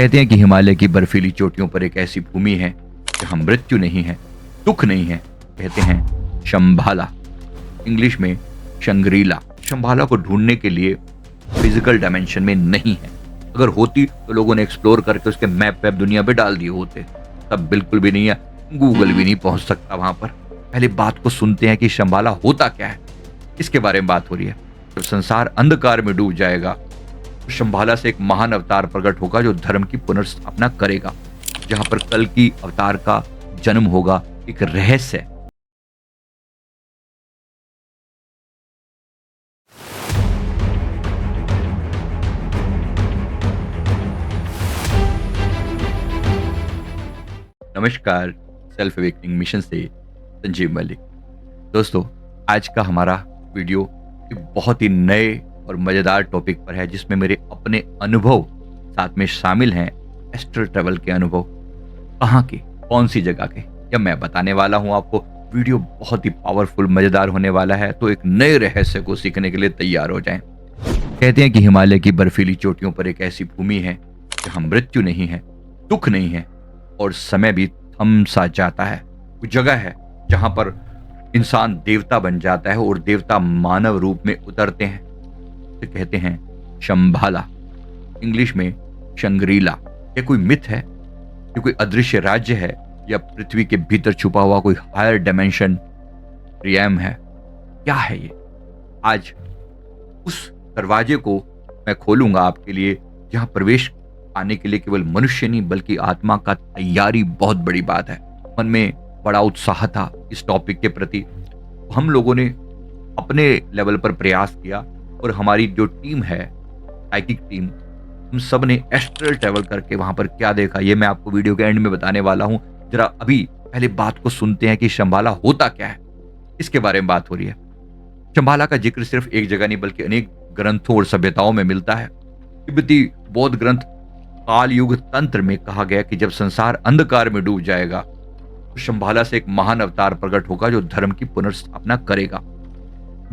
कहते हैं कि हिमालय की बर्फीली चोटियों पर एक ऐसी भूमि है जहां मृत्यु नहीं है, दुख नहीं है। कहते हैं शंभाला, इंग्लिश में शंग्रीला। शंभाला को ढूंढने के लिए फिजिकल डायमेंशन में नहीं है। अगर होती तो लोगों ने एक्सप्लोर करके उसके मैप वैप दुनिया पे डाल दिए होते। तब बिल्कुल भी नहीं है, गूगल भी नहीं पहुंच सकता वहां पर। पहले बात को सुनते हैं कि शंभाला होता क्या है, इसके बारे में बात हो रही है। जब संसार अंधकार में डूब जाएगा तो शंभाला से एक महान अवतार प्रकट होगा जो धर्म की पुनर्स्थापना करेगा। जहां पर कल की अवतार का जन्म होगा, एक रहस्य। नमस्कार, सेल्फ अवेकनिंग मिशन से संजीव मलिक। दोस्तों, आज का हमारा वीडियो एक बहुत ही नए और मजेदार टॉपिक पर है, जिसमें मेरे अपने अनुभव साथ में शामिल हैं। एस्ट्रल ट्रैवल के अनुभव, कहाँ के, कौन सी जगह के, या मैं बताने वाला हूं आपको। वीडियो बहुत ही पावरफुल, मजेदार होने वाला है, तो एक नए रहस्य को सीखने के लिए तैयार हो जाएं। कहते हैं कि हिमालय की बर्फीली चोटियों पर एक ऐसी भूमि है जहां मृत्यु नहीं है, दुख नहीं है और समय भी थम सा जाता है। वो जगह है जहां पर इंसान देवता बन जाता है और देवता मानव रूप में उतरते हैं। तो कहते हैं शंभाला, इंग्लिश में शंग्रीला। यह कोई मिथ है, ये कोई अदृश्य राज्य है, या पृथ्वी के भीतर छुपा हुआ कोई हायर डायमेंशन रियम है? क्या है ये? आज उस दरवाजे को मैं खोलूंगा आपके लिए, जहां प्रवेश पाने के लिए केवल मनुष्य नहीं बल्कि आत्मा का तैयारी बहुत बड़ी बात है। मन में बड़ा उत्साह था इस टॉपिक के प्रति। हम लोगों ने अपने लेवल पर प्रयास किया और हमारी जो टीम है, साइकिक टीम, हम सब ने एस्ट्रल ट्रैवल करके वहां पर क्या देखा, ये मैं आपको वीडियो के एंड में बताने वाला हूं। जरा अभी पहले बात को सुनते हैं कि शंभाला होता क्या है, इसके बारे में बात हो रही है। शंभाला का जिक्र सिर्फ एक जगह नहीं बल्कि अनेक ग्रंथों और सभ्यताओं में मिलता है। तिब्बती बौद्ध ग्रंथ काल युग तंत्र में कहा गया कि जब संसार अंधकार में डूब जाएगा तो शंभाला से एक महान अवतार प्रकट होगा जो धर्म की पुनर्स्थापना करेगा।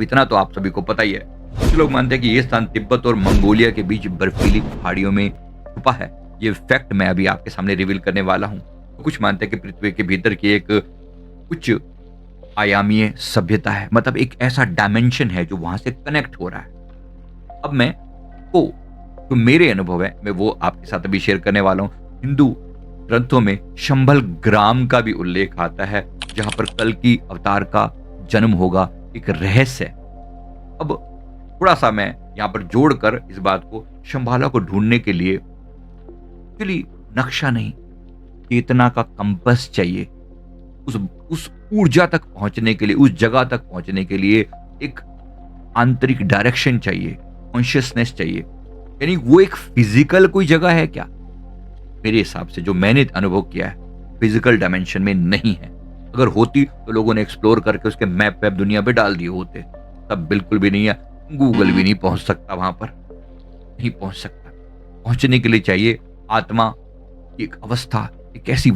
इतना तो आप सभी को पता ही है। कुछ लोग मानते हैं कि यह स्थान तिब्बत और मंगोलिया के बीच बर्फीली पहाड़ियों में छुपा है। ये फैक्ट मैं अभी आपके सामने रिवील करने वाला हूं। तो कुछ मानते हैं कि पृथ्वी के भीतर की एक कुछ आयामीय सभ्यता है, मतलब एक ऐसा डायमेंशन है जो वहां से कनेक्ट हो रहा है। अब मैं को जो मेरे अनुभव है मैं वो आपके साथ अभी शेयर करने वाला हूं। हिंदू ग्रंथों में शंभल ग्राम का भी उल्लेख आता है, जहां पर कल की अवतार का जन्म होगा, एक रहस्य। अब थोड़ा सा मैं यहां पर जोड़कर इस बात को, शंभाला को ढूंढने के लिए एक्चुअली नक्शा नहीं, चेतना का कंपस चाहिए। उस ऊर्जा तक पहुंचने के लिए, उस जगह तक पहुंचने के लिए एक आंतरिक डायरेक्शन चाहिए, कॉन्शियसनेस चाहिए। यानी वो एक फिजिकल कोई जगह है क्या? मेरे हिसाब से जो मैंने अनुभव किया है, फिजिकल डायमेंशन में नहीं है। अगर होती तो लोगों ने एक्सप्लोर करके उसके मैप वैप दुनिया पे डाल दिए होते। तब बिल्कुल भी नहीं है, गूगल भी नहीं पहुंच सकता वहां पर, नहीं पहुंच सकता। पहुंचने के लिए चाहिए आत्मा की एक अवस्था, एक ऐसी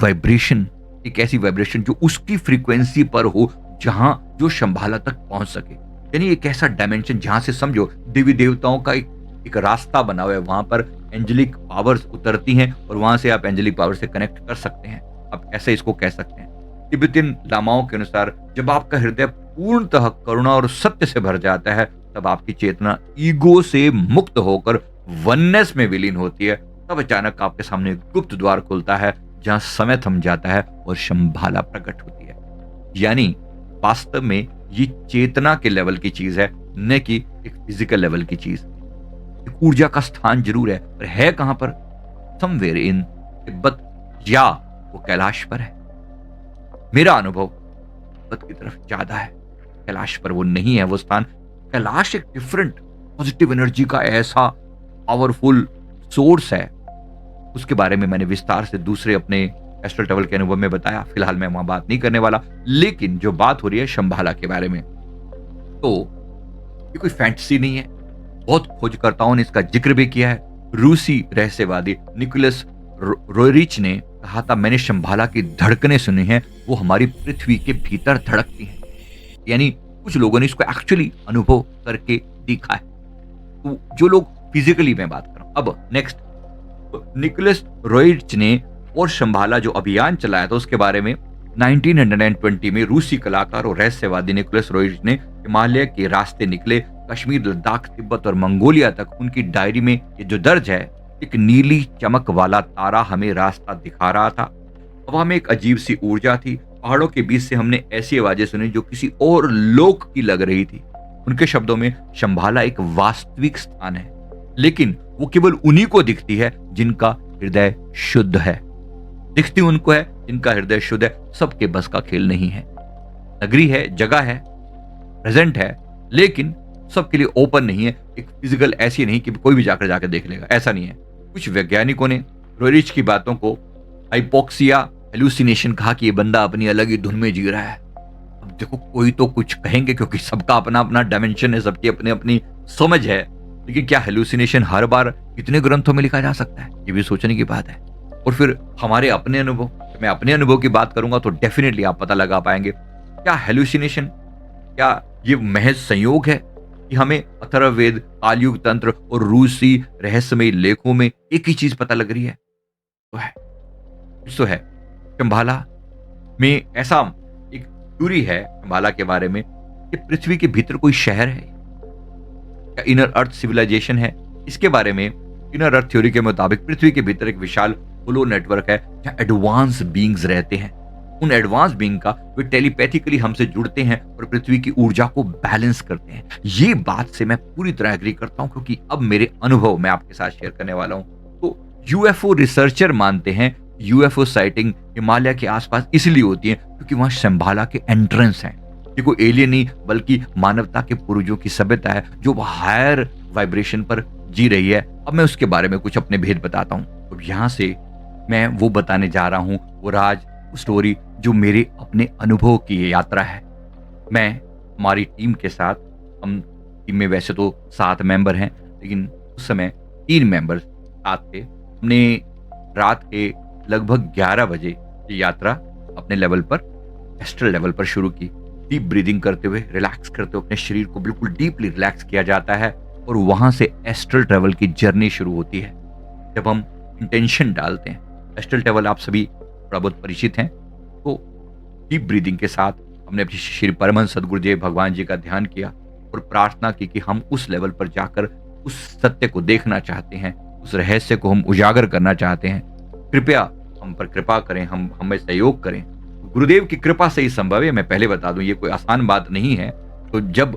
वाइब्रेशन जो उसकी फ्रीक्वेंसी पर हो, जहां जो शंभाला तक पहुंच सके। यानी एक ऐसा डायमेंशन जहां से समझो देवी देवताओं का एक रास्ता बना हुआ है। वहां पर एंजेलिक पावर्स उतरती हैं और वहां से आप एंजेलिक पावर से कनेक्ट कर सकते हैं। आप ऐसे इसको कह सकते हैं। तिब्बतियन लामाओं के अनुसार जब आपका हृदय पूर्णतः करुणा और सत्य से भर जाता है, तब आपकी चेतना ईगो से मुक्त होकर वननेस में विलीन होती है। तब अचानक आपके सामने एक गुप्त द्वार खुलता है, जहां समय थम जाता है और शंभाला प्रकट होती है। यानी वास्तव में ये चेतना के लेवल की चीज है, न कि एक फिजिकल लेवल की चीज। एक ऊर्जा का स्थान जरूर है, पर है कहां पर? समवेयर इन तिब्बत, या वो कैलाश पर है। मेरा अनुभव तिब्बत की तरफ ज्यादा है, कैलाश पर वो नहीं है वो स्थान। कैलाश एक डिफरेंट पॉजिटिव एनर्जी का ऐसा पावरफुल सोर्स है, उसके बारे में मैंने विस्तार से दूसरे अपने एस्ट्रल ट्रैवल के अनुभव में बताया। फिलहाल मैं वहां बात नहीं करने वाला। लेकिन जो बात हो रही है शंभाला के बारे में, तो ये कोई फैंटेसी नहीं है। बहुत खोजकर्ताओं ने इसका जिक्र भी किया है। रूसी रहस्यवादी निकोलस रोयरिच ने कहा था, मैंने शंभाला की धड़कनें सुनी हैं, वो हमारी पृथ्वी के भीतर धड़कती हैं। यानी कुछ लोगों ने इसको एक्चुअली अनुभव करके देखा है। तो जो लोग फिजिकली मैं बात कर रहा हूं। अब नेक्स्ट, निकोलस रोइच ने और शंभाला जो अभियान चलाया था उसके बारे में 1920 में रूसी कलाकार और रहस्यवादी निकोलस रोइच ने हिमालय के रास्ते निकले, कश्मीर, लद्दाख, तिब्बत और मंगोलिया तक। उनकी डायरी में ये जो दर्ज है, एक नीली चमक वाला तारा हमें रास्ता दिखा रहा था। हवा में एक अजीब सी ऊर्जा थी। पहाड़ों के बीच से हमने ऐसी आवाजें सुनी जो किसी और लोक की लग रही थी। उनके शब्दों में शंभाला एक वास्तविक स्थान है, लेकिन वो केवल उन्हीं को दिखती है जिनका हृदय शुद्ध है। दिखती उनको है जिनका हृदय शुद्ध है। सबके बस का खेल नहीं है। नगरी है, जगह है, प्रेजेंट है, लेकिन सबके लिए ओपन नहीं है। एक फिजिकल ऐसी नहीं कि कोई भी जाकर देख लेगा, ऐसा नहीं है। कुछ वैज्ञानिकों ने रोरिच की बातों को हाइपोक्सिया हेलुसिनेशन कहा कि ये बंदा अपनी अलग ही धुन में जी रहा है। अब देखो, कोई तो कुछ कहेंगे क्योंकि सबका अपना अपना डायमेंशन है, सबकी अपनी अपनी समझ है। लेकिन क्या हेलुसिनेशन हर बार कितने ग्रंथों में लिखा जा सकता है, ये भी सोचने की बात है। और फिर हमारे अपने अनुभव, मैं अपने अनुभव की बात करूंगा तो डेफिनेटली आप पता लगा पाएंगे क्या हेलुसिनेशन, क्या ये महज संयोग है कि हमें अथर्ववेद, कालयुग तंत्र और रूसी रहस्यमय लेखों में एक ही चीज पता लग रही है? तो है, कुछ तो है। शंभाला में ऐसा एक थ्योरी है शंभाला के बारे में कि पृथ्वी के भीतर कोई शहर है या इनर अर्थ सिविलाइजेशन है। इसके बारे में इनर अर्थ थ्योरी के मुताबिक पृथ्वी के भीतर एक विशाल होलो नेटवर्क है जहां एडवांस बीइंग्स रहते हैं। उन एडवांस बीइंग का वे टेलीपैथिकली हमसे जुड़ते हैं और पृथ्वी की ऊर्जा को बैलेंस करते हैं। ये बात से मैं पूरी तरह एग्री करता हूं, क्योंकि अब मेरे अनुभव मैं आपके साथ शेयर करने वाला हूं। तो यूएफओ रिसर्चर मानते हैं यूएफओ साइटिंग हिमालय के आसपास इसलिए होती है क्योंकि वहां शंभाला के एंट्रेंस हैं। ये कोई एलियन नहीं बल्कि मानवता के पूर्वजों की सभ्यता है जो हायर वाइब्रेशन पर जी रही है। अब मैं उसके बारे में कुछ अपने भेद बताता हूं। तो यहां से मैं वो बताने जा रहा हूं, वो राज, वो स्टोरी जो मेरे अपने अनुभव की ये यात्रा है। मैं हमारी टीम के साथ, हम टीम में वैसे तो 7 मेंबर हैं, लेकिन उस समय 3 मेंबर साथ थे। हमने रात के लगभग 11 बजे ये यात्रा अपने लेवल पर, एस्ट्रल लेवल पर शुरू की। डीप ब्रीदिंग करते हुए, रिलैक्स करते हुए अपने शरीर को बिल्कुल डीपली रिलैक्स किया जाता है और वहां से एस्ट्रल ट्रेवल की जर्नी शुरू होती है। जब हम इंटेंशन डालते हैं, एस्ट्रल ट्रेवल आप सभी थोड़ा बहुत परिचित हैं, तो डीप ब्रीदिंग के साथ हमने अपने श्री परमहंस सदगुरुदेव भगवान जी का ध्यान किया और प्रार्थना की कि हम उस लेवल पर जाकर उस सत्य को देखना चाहते हैं, उस रहस्य को हम उजागर करना चाहते हैं। कृपया हम पर कृपा करें, हम हमें सहयोग करें। गुरुदेव की कृपा से ही संभव है। मैं पहले बता दूं, ये कोई आसान बात नहीं है। तो जब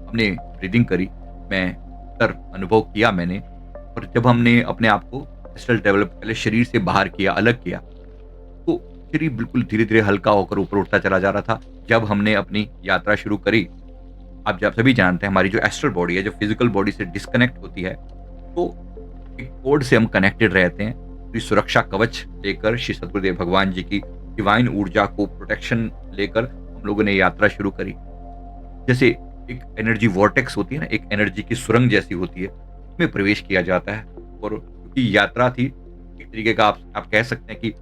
हमने ब्रीदिंग करी, मैं तर अनुभव किया मैंने, और जब हमने अपने आप को एस्ट्रल ट्रैवल पहले शरीर से बाहर किया, अलग किया, तो शरीर बिल्कुल धीरे धीरे हल्का होकर ऊपर उठता चला जा रहा था। जब हमने अपनी यात्रा शुरू करी, आप जब सभी जानते हैं हमारी जो एस्ट्रल बॉडी है, जो फिजिकल बॉडी से डिस्कनेक्ट होती है, तो एक कोड से हम कनेक्टेड रहते हैं। तो सुरक्षा कवच लेकर श्री सदगुरुदेव भगवान जी की डिवाइन ऊर्जा को प्रोटेक्शन लेकर हम लोगों ने यात्रा शुरू करी। जैसे एक एनर्जी वॉर्टेक्स होती है ना, एक एनर्जी की सुरंग जैसी होती है, उसमें प्रवेश किया जाता है। और क्योंकि यात्रा थी एक तरीके का, आप कह सकते हैं कि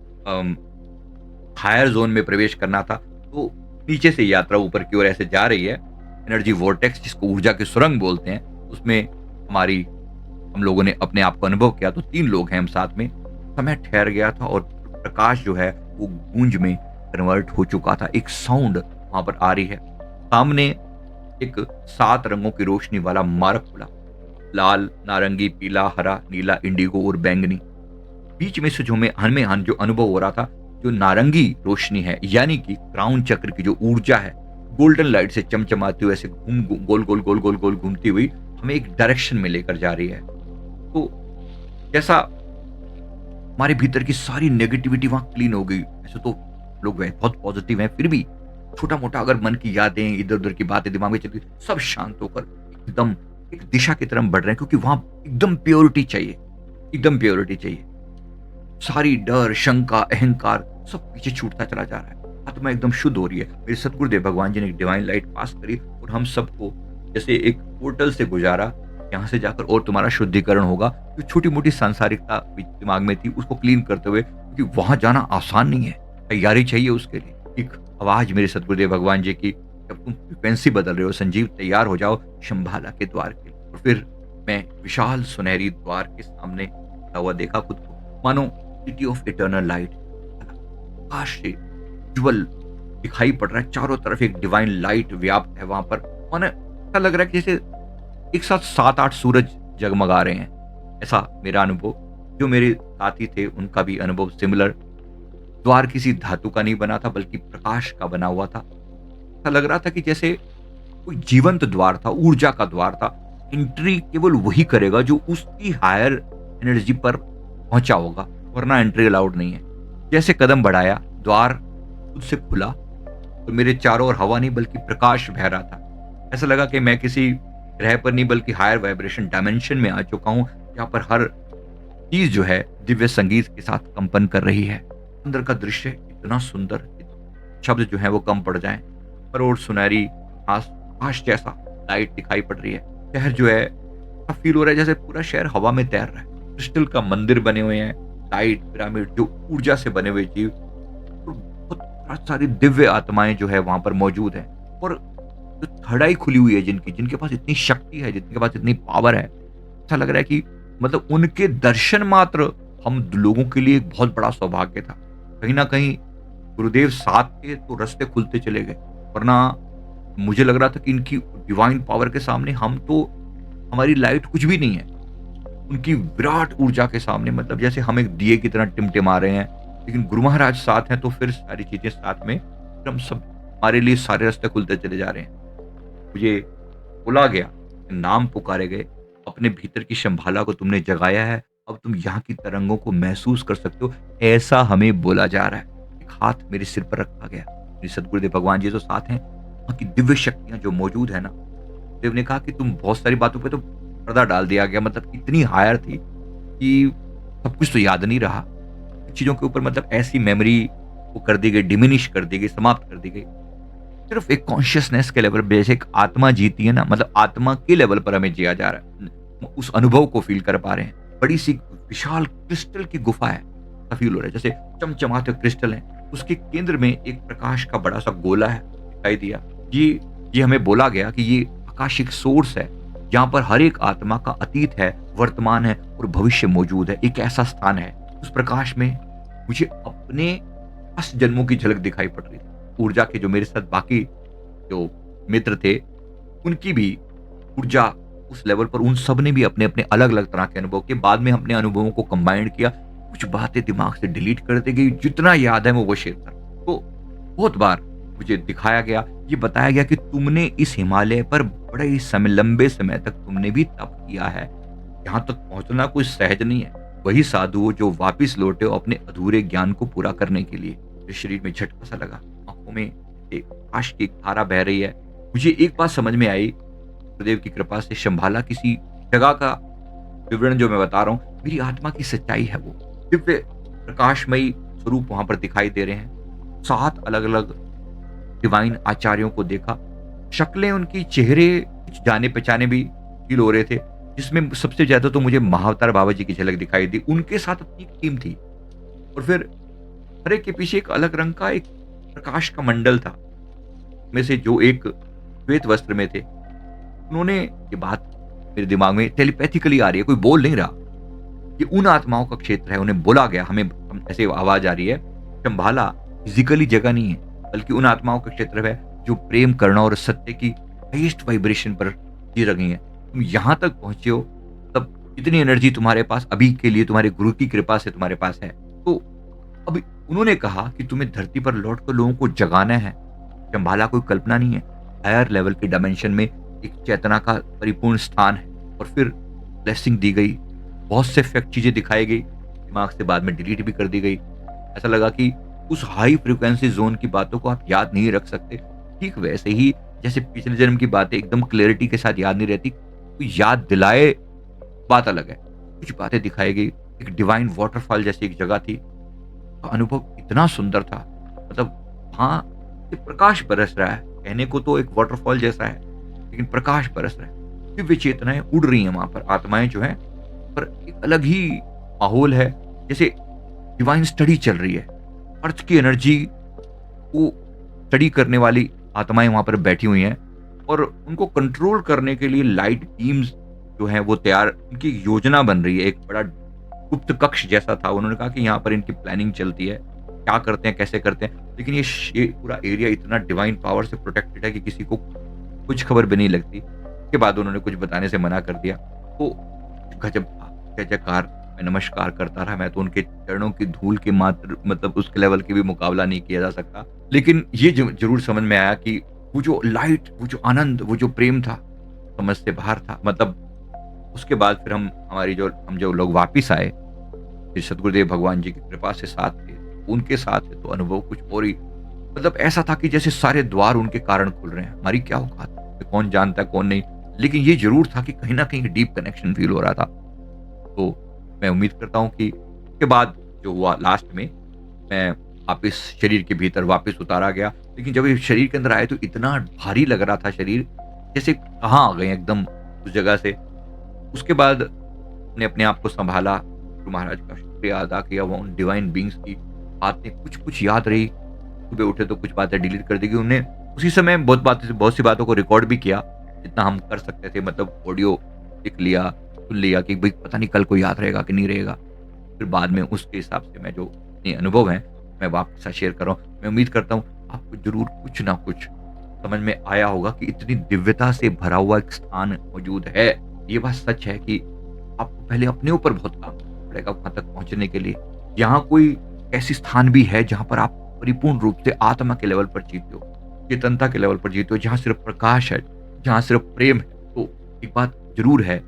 हायर जोन में प्रवेश करना था, तो नीचे से यात्रा ऊपर की ओर ऐसे जा रही है। एनर्जी वॉर्टेक्स, जिसको ऊर्जा की सुरंग बोलते हैं, उसमें हम लोगों ने अपने आप को अनुभव किया। तो 3 लोग हैं हम साथ में। समय ठहर गया था और प्रकाश जो है वो गूंज में कन्वर्ट हो चुका था। एक साउंड वहां पर आ रही है। सामने एक 7 रंगों की रोशनी वाला मार्ग खुला, लाल, नारंगी, पीला, हरा, नीला, इंडिगो और बैंगनी। बीच में से हमें जो अनुभव हो रहा था, जो नारंगी रोशनी है, यानी कि क्राउन चक्र की जो ऊर्जा है, गोल्डन लाइट से चमचमाती हुई ऐसे गोल गोल गोल गोल गोल घूमती हुई हमें एक डायरेक्शन में लेकर जा रही है। तो जैसा हमारे भीतर की सारी नेगेटिविटी वहां क्लीन हो गई। ऐसे तो लोग बहुत पॉजिटिव हैं, फिर भी छोटा मोटा अगर मन की यादें, इधर उधर की बातें दिमाग में चलती, सब शांत होकर एकदम एक दिशा की तरफ बढ़ रहे हैं, क्योंकि वहां एकदम प्योरिटी चाहिए, एकदम प्योरिटी चाहिए। सारी डर, शंका, अहंकार सब पीछे छूटता चला जा रहा है। आत्मा एकदम शुद्ध हो रही है। मेरे सतगुरुदेव भगवान जी ने एक डिवाइन लाइट पास करी और हम सबको जैसे एक पोर्टल से गुजारा, यहाँ से जाकर और तुम्हारा शुद्धिकरण होगा। जो छोटी मोटी सांसारिकता दिमाग में थी उसको क्लीन करते हुए, क्योंकि वहां जाना आसान नहीं है, तैयारी चाहिए उसके लिए। एक आवाज मेरे सतगुरुदेव भगवान जी की, जब तुम फ्रिक्वेंसी बदल रहे हो संजीव, तैयार हो जाओ शंभाला के द्वार के लिए। और फिर मैं विशाल सुनहरी द्वार के सामने खड़ा हुआ देखा खुद को। मानो सिटी ऑफ इटर्नल लाइट, प्रकाश से उज्ज्वल दिखाई पड़ रहा है। चारों तरफ एक डिवाइन लाइट व्याप्त है वहां पर। मानो ऐसा लग रहा है कि जैसे एक साथ 7-8 सूरज जगमगा रहे हैं। ऐसा मेरा अनुभव। जो मेरे साथी थे उनका भी अनुभव सिमिलर। द्वार किसी धातु का नहीं बना था बल्कि प्रकाश का बना हुआ था। ऐसा लग रहा था कि जैसे कोई जीवंत द्वार था, ऊर्जा का द्वार था। एंट्री केवल वही करेगा जो उसकी हायर एनर्जी पर पहुंचा होगा, वरना एंट्री अलाउड नहीं है। जैसे कदम बढ़ाया, द्वार खुद से खुला तो मेरे चारों ओर हवा नहीं बल्कि प्रकाश बह रहा था। ऐसा लगा कि मैं किसी ग्रह पर नहीं बल्कि हायर वाइब्रेशन डायमेंशन में आ चुका हूं, जहां पर हर चीज जो है दिव्य संगीत के साथ कंपन कर रही है। अंदर का दृश्य इतना सुंदर, शब्द जो है वो कम पड़ जाएं। पर और सुनहरी आकाश जैसा लाइट दिखाई पड़ रही है। शहर जो है फील हो रहा है जैसे पूरा शहर हवा में तैर रहा है। क्रिस्टल का मंदिर बने हुए हैं, लाइट पिरामिड जो ऊर्जा से बने हुए जीव, और बहुत सारी दिव्य आत्माएं जो है वहां पर मौजूद है। और जो थर्ड आई खुली हुई है जिनकी जिनके पास इतनी शक्ति है, जिनके पास इतनी पावर है, ऐसा लग रहा है कि मतलब उनके दर्शन मात्र हम लोगों के लिए एक बहुत बड़ा सौभाग्य था। कहीं ना कहीं गुरुदेव साथ थे तो रास्ते खुलते चले गए, वरना मुझे लग रहा था कि इनकी डिवाइन पावर के सामने हम तो, हमारी लाइट कुछ भी नहीं है। उनकी विराट ऊर्जा के सामने मतलब जैसे हम एक दिए की तरह टिमटिमा रहे हैं। लेकिन गुरु महाराज साथ हैं तो फिर सारी चीजें साथ में, फिर हम सब, हमारे लिए सारे रास्ते खुलते चले जा रहे हैं। मुझे बोला गया, नाम पुकारे गए, अपने भीतर की शंभाला को तुमने जगाया है, अब तुम यहाँ की तरंगों को महसूस कर सकते हो, ऐसा हमें बोला जा रहा है। एक हाथ मेरे सिर पर रखा गया। मेरे सदगुरुदेव भगवान जी तो साथ हैं, वहाँ की दिव्य शक्तियां जो मौजूद है ना, देव ने कहा कि तुम बहुत सारी बातों पे तो पर्दा डाल दिया गया, मतलब इतनी हायर थी कि सब कुछ तो याद नहीं रहा। चीजों के ऊपर मतलब ऐसी मेमोरी वो कर दी गई, डिमिनिश कर दी गई, समाप्त कर दी गई। सिर्फ एक कॉन्शियसनेस के लेवल पे, जैसे एक आत्मा जीती है ना, मतलब आत्मा के लेवल पर हमें जिया जा रहा है। उस अनुभव को फील कर पा रहे हैं। बड़ी सी विशाल क्रिस्टल की गुफा है, फील हो रहा है जैसे चमचमाते क्रिस्टल है। उसके केंद्र में एक प्रकाश का बड़ा सा गोला है, दिखाई दिया। ये हमें बोला गया कि ये आकाशिक सोर्स है, जहां पर हर एक आत्मा का अतीत है, वर्तमान है और भविष्य मौजूद है। एक ऐसा स्थान है, उस प्रकाश में मुझे अपने 10 जन्मों की झलक दिखाई पड़ रही थी। ऊर्जा के जो मेरे साथ बाकी जो मित्र थे, उनकी भी ऊर्जा उस लेवल पर, उन सब ने भी अपने अपने अलग अलग तरह के अनुभव के बाद में अपने अनुभवों को कंबाइंड किया। कुछ बातें दिमाग से डिलीट करते गई, जितना याद है मैं वो शेयर कर। तो बहुत बार मुझे दिखाया गया, ये बताया गया कि तुमने इस हिमालय पर बड़े ही समय, लंबे समय तक तुमने भी तप किया है। यहाँ तक पहुंचना कोई सहज नहीं है। वही साधु जो वापिस लौटे अपने अधूरे ज्ञान को पूरा करने के लिए। मेरे शरीर में झटका सा लगा, आंखों में एक आश की धारा बह रही है। मुझे एक बात समझ में आई, गुरुदेव की कृपा से शंभाला किसी जगह का विवरण जो मैं बता रहा हूँ, मेरी आत्मा की सच्चाई है। वो दिव्य प्रकाशमयी स्वरूप वहां पर दिखाई दे रहे हैं। 7 अलग अलग डिवाइन आचार्यों को देखा। शक्लें उनकी, चेहरे कुछ जाने पहचाने भी फील हो रहे थे, जिसमें सबसे ज्यादा तो मुझे महाअवतार बाबा जी की झलक दिखाई दी। उनके साथ अपनी एक टीम थी और फिर हर एक के पीछे एक अलग रंग का एक प्रकाश का मंडल था। में से जो एक श्वेत वस्त्र में थे, उन्होंने, ये बात मेरे दिमाग में टेलीपैथिकली आ रही है, कोई बोल नहीं रहा, ये उन आत्माओं का क्षेत्र है। उन्हें बोला गया, हम ऐसे आवाज आ रही है, शंभाला फिजिकली जगह नहीं है बल्कि उन आत्माओं का क्षेत्र है जो प्रेम, करुणा और सत्य की हाईएस्ट वाइब्रेशन पर जी रही है। तुम यहां तक पहुंचे हो, तब इतनी एनर्जी तुम्हारे पास अभी के लिए तुम्हारे गुरु की कृपा से तुम्हारे पास है। तो अब उन्होंने कहा कि तुम्हें धरती पर लौट कर लोगों को जगाना है। शंभाला कोई कल्पना नहीं है, हायर लेवल की डायमेंशन में एक चेतना का परिपूर्ण स्थान है। और फिर ब्लेसिंग दी गई, बहुत से फैक्ट चीजें दिखाई गई, दिमाग से बाद में डिलीट भी कर दी गई। ऐसा लगा कि उस हाई फ्रिक्वेंसी जोन की बातों को आप याद नहीं रख सकते। ठीक वैसे ही जैसे पिछले जन्म की बातें एकदम क्लैरिटी के साथ याद नहीं रहती, तो याद दिलाए बात अलग है। कुछ बातें दिखाई गई, एक डिवाइन वाटरफॉल जैसी एक जगह थी। अनुभव इतना सुंदर था, मतलब हाँ, प्रकाश बरस रहा है। कहने को तो एक वाटरफॉल जैसा है, लेकिन प्रकाश बरस रहा है। दिव्य चेतनाएं उड़ रही हैं वहां पर, आत्माएं जो हैं, पर एक अलग ही माहौल है, जैसे डिवाइन स्टडी चल रही है। अर्थ की एनर्जी को स्टडी करने वाली आत्माएं वहां पर बैठी हुई हैं और उनको कंट्रोल करने के लिए लाइट बीम्स जो हैं वो तैयार, उनकी योजना बन रही है। एक बड़ा गुप्त कक्ष जैसा था। उन्होंने कहा कि यहाँ पर इनकी प्लानिंग चलती है, क्या करते हैं, कैसे करते हैं। लेकिन ये पूरा एरिया इतना डिवाइन पावर से प्रोटेक्टेड है कि किसी को कुछ खबर भी नहीं लगती। उसके बाद उन्होंने कुछ बताने से मना कर दिया। तो गजब था, जय-जयकार, मैं नमस्कार करता रहा। मैं तो उनके चरणों की धूल के मात्र मतलब उसके लेवल की भी मुकाबला नहीं किया जा सकता। लेकिन ये ज़रूर समझ में आया कि वो जो लाइट, वो जो आनंद, वो जो प्रेम था, समझ से बाहर था। मतलब उसके बाद फिर हम जो लोग वापिस आए, फिर सद्गुरुदेव भगवान जी की कृपा से साथ थे, उनके साथ थे, तो अनुभव कुछ और ही मतलब ऐसा था कि जैसे सारे द्वार उनके कारण खुल रहे हैं। हमारी क्या औकात है, कौन जानता है, कौन नहीं। लेकिन ये ज़रूर था कि कहीं न कहीं डीप कनेक्शन फ़ील हो रहा था। तो मैं उम्मीद करता हूँ कि उसके बाद जो हुआ लास्ट में, मैं वापिस शरीर के भीतर वापिस उतारा गया। लेकिन जब ये शरीर के अंदर आए तो इतना भारी लग रहा था शरीर, जैसे कहाँ आ गए एकदम उस जगह से। उसके बाद मैंने अपने आप को सँभाला, गुरु महाराज का शुक्रिया अदा किया, वो उन डिवाइन बीइंग्स की बातें कुछ-कुछ याद रही। सुबह उठे तो कुछ बातें डिलीट कर दी कि उन्हें उसी समय बहुत सी बातों को रिकॉर्ड भी किया, जितना हम कर सकते थे। मतलब ऑडियो लिख लिया, सुन लिया कि भई पता नहीं कल को याद रहेगा कि नहीं रहेगा। फिर बाद में उसके हिसाब से मैं जो अपने अनुभव हैं, मैं आपके साथ शेयर कर रहा हूँ। मैं उम्मीद करता हूँ आपको ज़रूर कुछ ना कुछ समझ में आया होगा कि इतनी दिव्यता से भरा हुआ एक स्थान मौजूद है। ये बात सच है कि आपको पहले अपने ऊपर बहुत काम करना पड़ेगा वहाँ तक पहुँचने के लिए। यहाँ कोई ऐसी स्थान भी है जहाँ पर आप परिपूर्ण रूप से आत्मा के लेवल पर जीते हो, चेतनता के लेवल पर जीते हो, जहाँ सिर्फ़ प्रकाश है, जहाँ सिर्फ़ प्रेम है। तो एक बात ज़रूर है,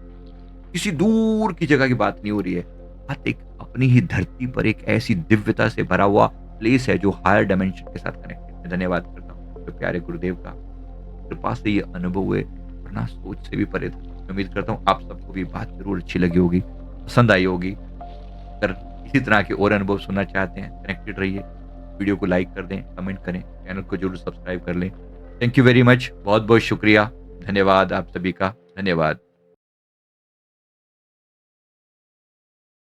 किसी दूर की जगह की बात नहीं हो रही है। बात एक अपनी ही धरती पर एक ऐसी दिव्यता से भरा हुआ प्लेस है जो हायर डायमेंशन के साथ कनेक्टेड है। मैं धन्यवाद करता हूँ अपने प्यारे गुरुदेव का। कृपा से ये अनुभव हुए, वरना सोच से भी परे था। मैं उम्मीद करता हूँ आप सबको भी बात ज़रूर अच्छी लगी होगी, पसंद आई होगी। अगर इसी तरह के और अनुभव सुनना चाहते हैं, कनेक्टेड रहिए। वीडियो को लाइक कर दें, कमेंट करें, चैनल को ज़रूर सब्सक्राइब कर लें। Thank you very much. बहुत-बहुत शुक्रिया। धन्यवाद आप सभी का। धन्यवाद।